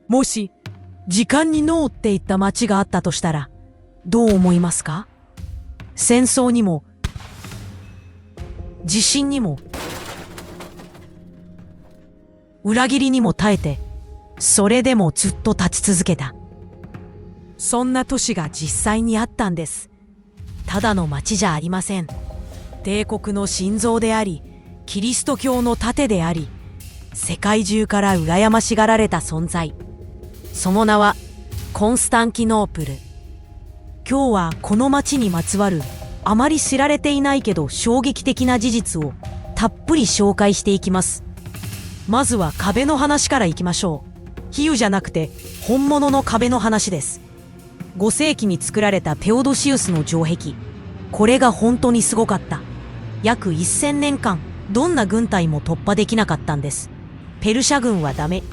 もし、時間にノーって言った街があったとしたら、どう思いますか？戦争にも、地震にも、裏切りにも耐えて、それでもずっと立ち続けた。そんな都市が実際にあったんです。ただの町じゃありません。帝国の心臓であり、キリスト教の盾であり、世界中から羨ましがられた存在。その名はコンスタンティノープル。今日はこの町にまつわるあまり知られていないけど衝撃的な事実をたっぷり紹介していきます。まずは壁の話からいきましょう。比喩じゃなくて本物の壁の話です。5世紀に作られたテオドシウスの城壁。これが本当にすごかった。約1000年間どんな軍隊も突破できなかったんです。ペルシャ軍はダメ。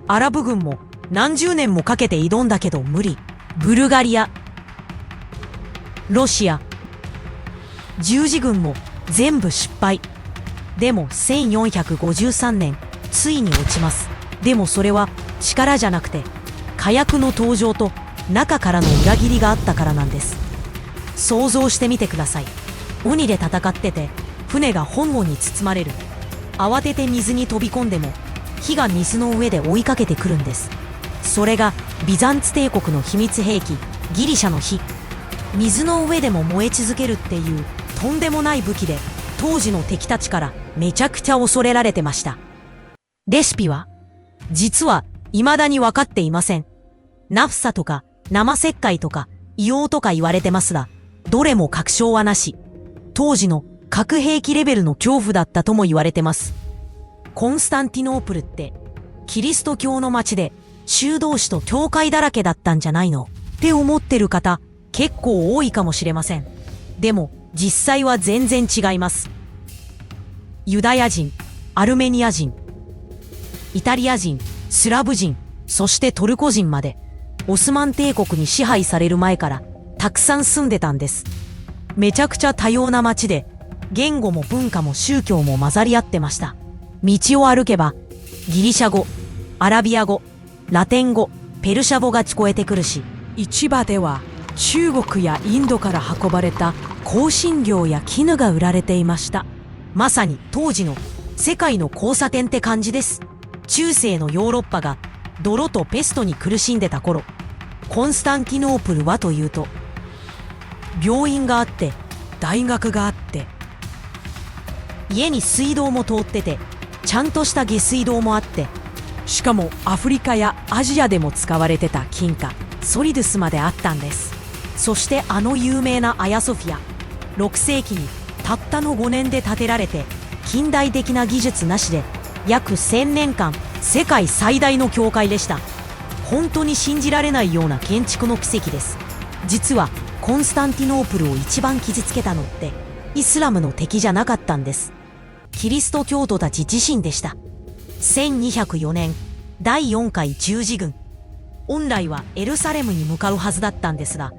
アラブ軍も何十年もかけて挑んだけど無理。ブルガリア、ロシア、十字軍も全部失敗。でも1453年、ついに落ちます。でもそれは力じゃなくて、火薬の登場と中からの裏切りがあったからなんです。想像してみてください。鬼で戦ってて、船が炎に包まれる。慌てて水に飛び込んでも、火が水の上で追いかけてくるんです。それがビザンツ帝国の秘密兵器、ギリシャの火。水の上でも燃え続けるっていうとんでもない武器で、当時の敵たちからめちゃくちゃ恐れられてました。レシピは実は未だに分かっていません。ナフサとか生石灰とか硫黄とか言われてますが、どれも確証はなし。当時の核兵器レベルの恐怖だったとも言われてます。コンスタンティノープルってキリスト教の街で修道士と教会だらけだったんじゃないのって思ってる方結構多いかもしれません。でも実際は全然違います。ユダヤ人、アルメニア人、イタリア人、スラブ人、そしてトルコ人までオスマン帝国に支配される前からたくさん住んでたんです。めちゃくちゃ多様な街で言語も文化も宗教も混ざり合ってました。道を歩けばギリシャ語、アラビア語、ラテン語、ペルシャ語が聞こえてくるし、市場では中国やインドから運ばれた香辛料や絹が売られていました。まさに当時の世界の交差点って感じです。中世のヨーロッパが泥とペストに苦しんでた頃、コンスタンティノープルはというと、病院があって、大学があって、家に水道も通ってて、ちゃんとした下水道もあって、しかもアフリカやアジアでも使われてた金貨、ソリドゥスまであったんです。そしてあの有名なアヤソフィア、6世紀にたったの5年で建てられて、近代的な技術なしで約1000年間世界最大の教会でした。本当に信じられないような建築の奇跡です。実はコンスタンティノープルを一番傷つけたのってイスラムの敵じゃなかったんです。キリスト教徒たち自身でした。1204年第4回十字軍、本来はエルサレムに向かうはずだったんですが、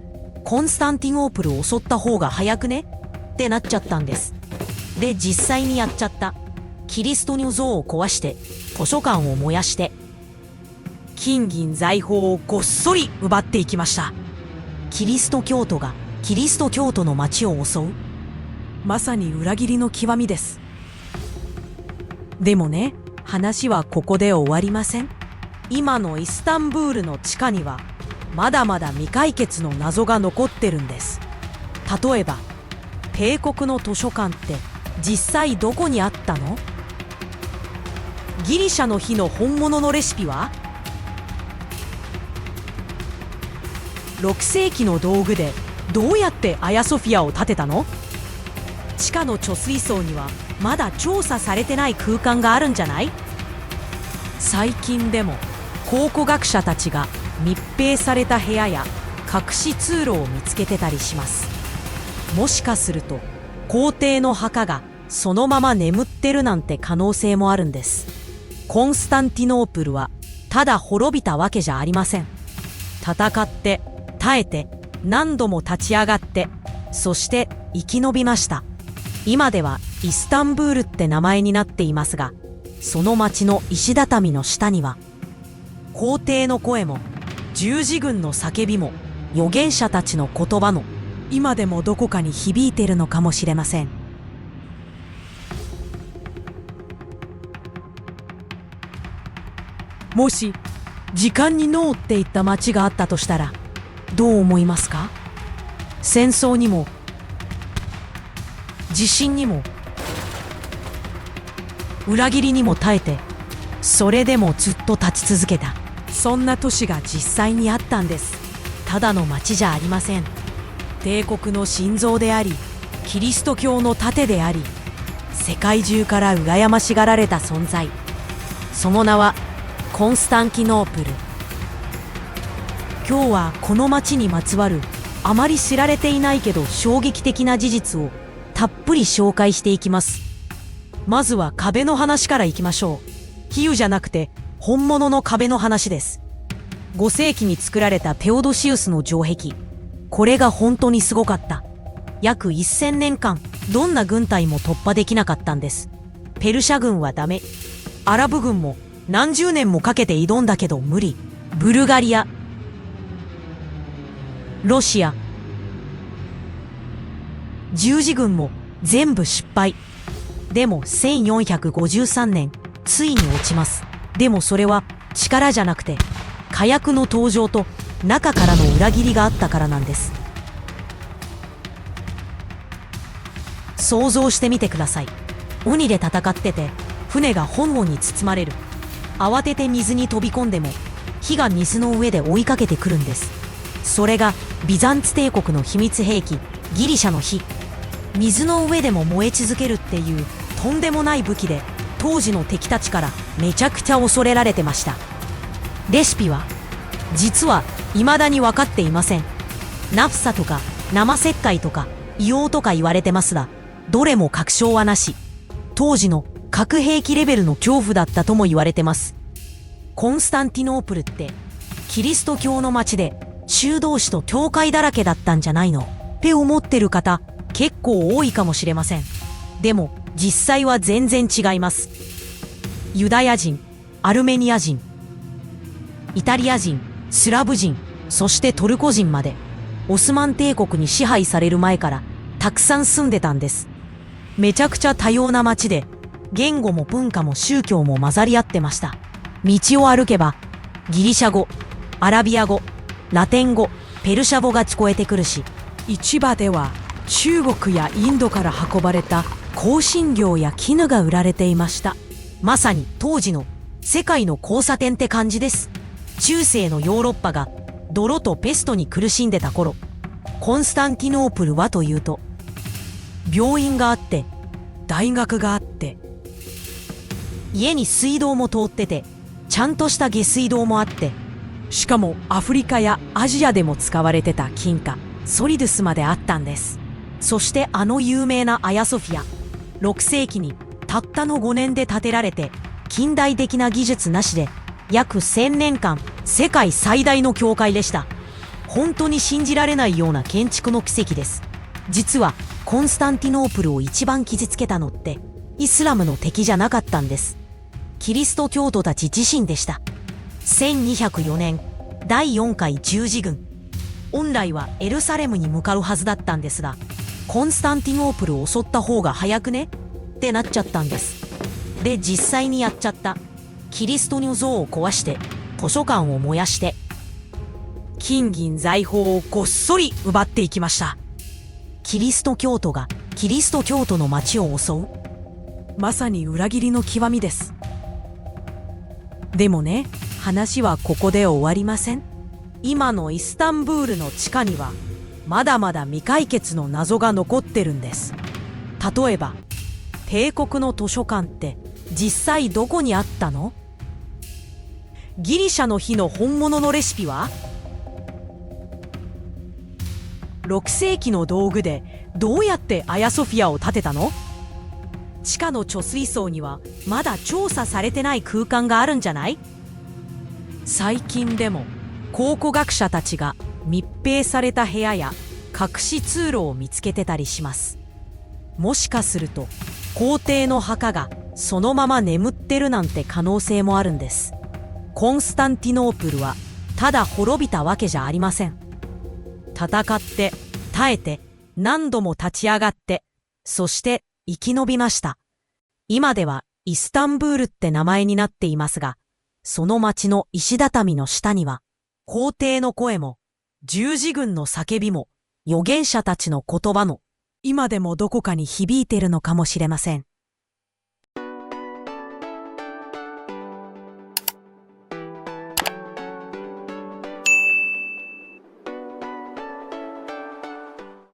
コンスタンティノープルを襲った方が早くねってなっちゃったんです。で、実際にやっちゃった。キリストの像を壊して図書館を燃やして金銀財宝をごっそり奪っていきました。キリスト教徒がキリスト教徒の町を襲う、まさに裏切りの極みです。でもね、話はここで終わりません。今のイスタンブールの地下にはまだまだ未解決の謎が残ってるんです。例えば帝国の図書館って実際どこにあったの？ギリシャの火の本物のレシピは？6世紀の道具でどうやってアヤソフィアを建てたの？地下の貯水槽にはまだ調査されてない空間があるんじゃない？最近でも考古学者たちが密閉された部屋や隠し通路を見つけてたりします。もしかすると皇帝の墓がそのまま眠ってるなんて可能性もあるんです。コンスタンティノープルはただ滅びたわけじゃありません。戦って耐えて何度も立ち上がって、そして生き延びました。今ではイスタンブールって名前になっていますが、その町の石畳の下には皇帝の声も十字軍の叫びも預言者たちの言葉も今でもどこかに響いているのかもしれません。もし時間にノーって言った町があったとしたらどう思いますか？戦争にも地震にも裏切りにも耐えて、それでもずっと立ち続けた、そんな都市が実際にあったんです。ただの町じゃありません。帝国の心臓であり、キリスト教の盾であり、世界中から羨ましがられた存在。その名はコンスタンティノープル。今日はこの町にまつわるあまり知られていないけど衝撃的な事実をたっぷり紹介していきます。まずは壁の話からいきましょう。比喩じゃなくて本物の壁の話です。5世紀に作られたテオドシウスの城壁。これが本当にすごかった。約1000年間どんな軍隊も突破できなかったんです。ペルシャ軍はダメ。アラブ軍も何十年もかけて挑んだけど無理。ブルガリア、ロシア、十字軍も全部失敗。でも1453年ついに落ちます。でもそれは力じゃなくて火薬の登場と中からの裏切りがあったからなんです。想像してみてください。鬼で戦ってて船が炎に包まれる。慌てて水に飛び込んでも火が水の上で追いかけてくるんです。それがビザンツ帝国の秘密兵器、ギリシャの火。水の上でも燃え続けるっていうとんでもない武器で当時の敵たちからめちゃくちゃ恐れられてました。レシピは実は未だに分かっていません。ナフサとか生石灰とか硫黄とか言われてますが、どれも確証はなし。当時の核兵器レベルの恐怖だったとも言われてます。コンスタンティノープルってキリスト教の町で修道士と教会だらけだったんじゃないのって思ってる方結構多いかもしれません。でも実際は全然違います。ユダヤ人、アルメニア人、イタリア人、スラブ人、そしてトルコ人までオスマン帝国に支配される前からたくさん住んでたんです。めちゃくちゃ多様な町で言語も文化も宗教も混ざり合ってました。道を歩けばギリシャ語、アラビア語、ラテン語、ペルシャ語が聞こえてくるし、市場では中国やインドから運ばれた香辛料や絹が売られていました。まさに当時の世界の交差点って感じです。中世のヨーロッパが泥とペストに苦しんでた頃、コンスタンティノープルはというと、病院があって大学があって家に水道も通っててちゃんとした下水道もあって、しかもアフリカやアジアでも使われてた金貨ソリドゥスまであったんです。そしてあの有名なアヤソフィア、6世紀にたったの5年で建てられて近代的な技術なしで約1000年間世界最大の教会でした。本当に信じられないような建築の奇跡です。実はコンスタンティノープルを一番傷つけたのってイスラムの敵じゃなかったんです。キリスト教徒たち自身でした。1204年第4回十字軍、本来はエルサレムに向かうはずだったんですが、コンスタンティノープルを襲った方が早くねってなっちゃったんです。で実際にやっちゃった。キリストの像を壊して図書館を燃やして金銀財宝をごっそり奪っていきました。キリスト教徒がキリスト教徒の町を襲う、まさに裏切りの極みです。でもね、話はここで終わりません。今のイスタンブールの地下にはまだまだ未解決の謎が残ってるんです。例えば帝国の図書館って実際どこにあったの？ギリシャの火の本物のレシピは？6世紀の道具でどうやってアヤソフィアを建てたの？地下の貯水槽にはまだ調査されてない空間があるんじゃない？最近でも考古学者たちが密閉された部屋や隠し通路を見つけてたりします。もしかすると皇帝の墓がそのまま眠ってるなんて可能性もあるんです。コンスタンティノープルはただ滅びたわけじゃありません。戦って、耐えて、何度も立ち上がって、そして生き延びました。今ではイスタンブールって名前になっていますが、その町の石畳の下には、皇帝の声も、十字軍の叫びも、預言者たちの言葉も、今でもどこかに響いているのかもしれません。